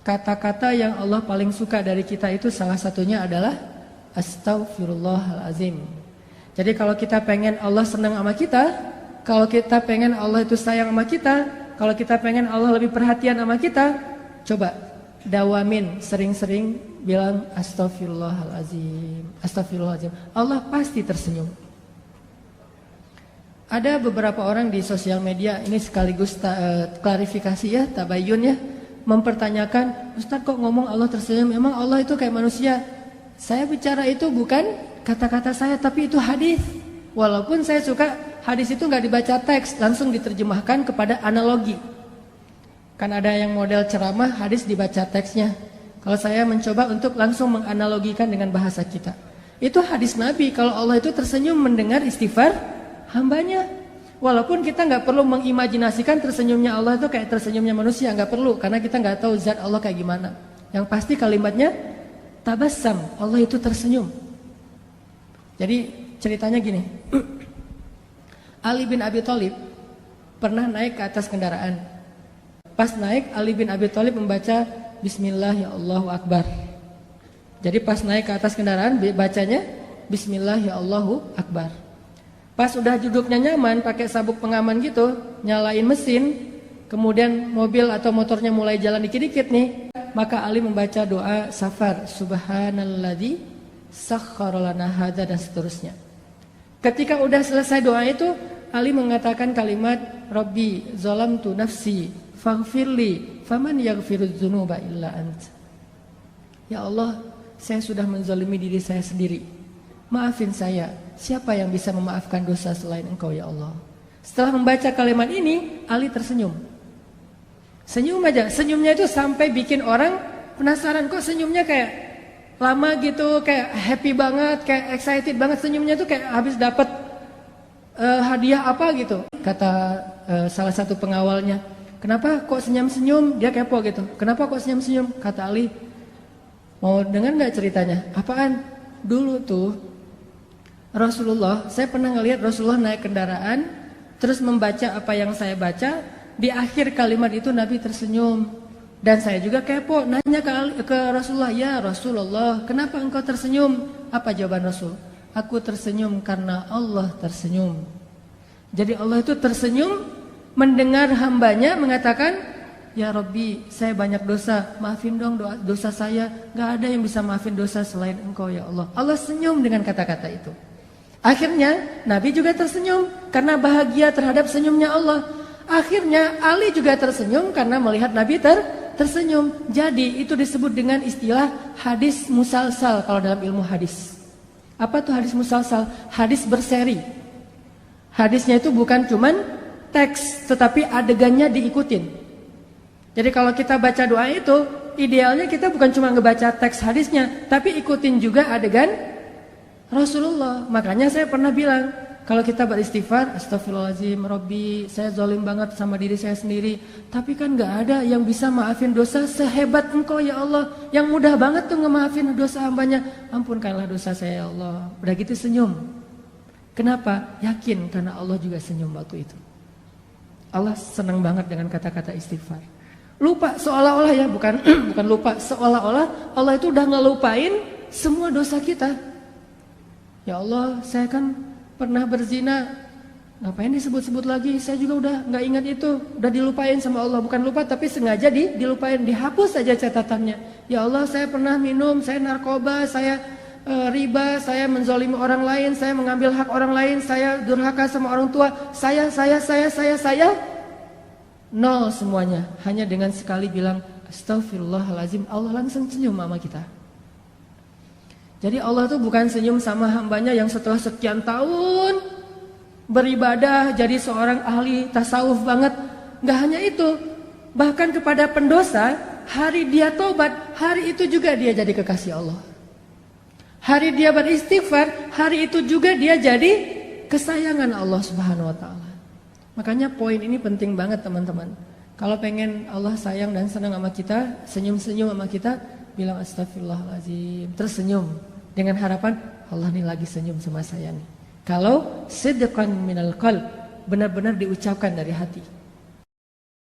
Kata-kata yang Allah paling suka dari kita itu salah satunya adalah Astaghfirullahalazim. Jadi kalau kita pengen Allah senang sama kita, kalau kita pengen Allah itu sayang sama kita, kalau kita pengen Allah lebih perhatian sama kita, coba dawamin sering-sering bilang Astaghfirullahalazim, Astaghfirullahalazim. Allah pasti tersenyum. Ada beberapa orang di sosial media, ini sekaligus klarifikasi ya, tabayun ya, mempertanyakan, Ustaz kok ngomong Allah tersenyum, emang Allah itu kayak manusia? Saya bicara itu bukan kata-kata saya, tapi itu hadis. Walaupun saya suka hadis itu nggak dibaca teks, langsung diterjemahkan kepada analogi. Kan ada yang model ceramah, hadis dibaca teksnya. Kalau saya mencoba untuk langsung menganalogikan dengan bahasa kita. Itu hadis Nabi, kalau Allah itu tersenyum mendengar istighfar hambanya. Walaupun kita nggak perlu mengimajinasikan tersenyumnya Allah itu kayak tersenyumnya manusia, nggak perlu, karena kita nggak tahu zat Allah kayak gimana. Yang pasti kalimatnya tabassam, Allah itu tersenyum. Jadi ceritanya gini, Ali bin Abi Thalib pernah naik ke atas kendaraan. Pas naik, Ali bin Abi Thalib membaca Bismillah ya Allahu Akbar. Jadi pas naik ke atas kendaraan bacanya Bismillah ya Allahu Akbar. Pas udah duduknya nyaman, pakai sabuk pengaman gitu, nyalain mesin, kemudian mobil atau motornya mulai jalan dikit-dikit nih, maka Ali membaca doa safar, Subhanalladzi sakhkhara lana hadza, dan seterusnya. Ketika udah selesai doa itu, Ali mengatakan kalimat Rabbi zalamtu nafsi faghfirli faman yaghfirudz dzunuba illa ant. Ya Allah, saya sudah menzalimi diri saya sendiri. Maafin saya, siapa yang bisa memaafkan dosa selain Engkau ya Allah? Setelah membaca kalimat ini, Ali tersenyum. Senyum aja, senyumnya itu sampai bikin orang penasaran, kok senyumnya kayak lama gitu, kayak happy banget, kayak excited banget. Senyumnya tuh kayak habis dapat hadiah apa gitu. Kata salah satu pengawalnya, kenapa kok senyum-senyum? Dia kepo gitu, kenapa kok senyum-senyum? Kata Ali, mau dengar gak ceritanya? Apaan? Dulu tuh Rasulullah, saya pernah ngelihat Rasulullah naik kendaraan, terus membaca apa yang saya baca. Di akhir kalimat itu Nabi tersenyum. Dan saya juga kepo, nanya ke Rasulullah, ya Rasulullah, kenapa engkau tersenyum? Apa jawaban Rasul? Aku tersenyum karena Allah tersenyum. Jadi Allah itu tersenyum mendengar hambanya mengatakan, ya Rabbi, saya banyak dosa, maafin dong dosa saya. Gak ada yang bisa maafin dosa selain Engkau ya Allah. Allah senyum dengan kata-kata itu. Akhirnya Nabi juga tersenyum karena bahagia terhadap senyumnya Allah. Akhirnya Ali juga tersenyum karena melihat Nabi tersenyum. Jadi itu disebut dengan istilah hadis musalsal kalau dalam ilmu hadis. Apa tuh hadis musalsal? Hadis berseri. Hadisnya itu bukan cuman teks, tetapi adegannya diikutin. Jadi kalau kita baca doa itu, idealnya kita bukan cuma ngebaca teks hadisnya, tapi ikutin juga adegan Rasulullah. Makanya saya pernah bilang, kalau kita beristighfar, Astaghfirullahaladzim, Rabbi, saya zalim banget sama diri saya sendiri. Tapi kan gak ada yang bisa maafin dosa sehebat Engkau ya Allah, yang mudah banget tuh ngemaafin dosa hambanya. Ampunkanlah dosa saya ya Allah. Udah gitu senyum. Kenapa? Yakin karena Allah juga senyum waktu itu. Allah senang banget dengan kata-kata istighfar. Lupa seolah-olah ya, bukan lupa, seolah-olah Allah itu udah ngelupain semua dosa kita. Ya Allah, saya kan pernah berzina, ngapain disebut-sebut lagi? Saya juga udah nggak ingat itu, udah dilupain sama Allah. Bukan lupa, tapi sengaja dilupain, dihapus saja catatannya. Ya Allah, saya pernah minum, saya narkoba, saya riba, saya menzalimi orang lain, saya mengambil hak orang lain, saya durhaka sama orang tua, saya, nol semuanya. Hanya dengan sekali bilang Astaghfirullahaladzim, Allah langsung senyum sama kita. Jadi Allah tuh bukan senyum sama hambanya yang setelah sekian tahun beribadah jadi seorang ahli tasawuf banget. Gak hanya itu, bahkan kepada pendosa, hari dia tobat, hari itu juga dia jadi kekasih Allah. Hari dia beristighfar, hari itu juga dia jadi kesayangan Allah Subhanahu wa taala. Makanya poin ini penting banget teman-teman. Kalau pengen Allah sayang dan senang sama kita, senyum-senyum sama kita, bilang Astaghfirullahaladzim, tersenyum dengan harapan Allah nih lagi senyum sama saya nih. Kalau sidqan minal qalb, benar-benar diucapkan dari hati.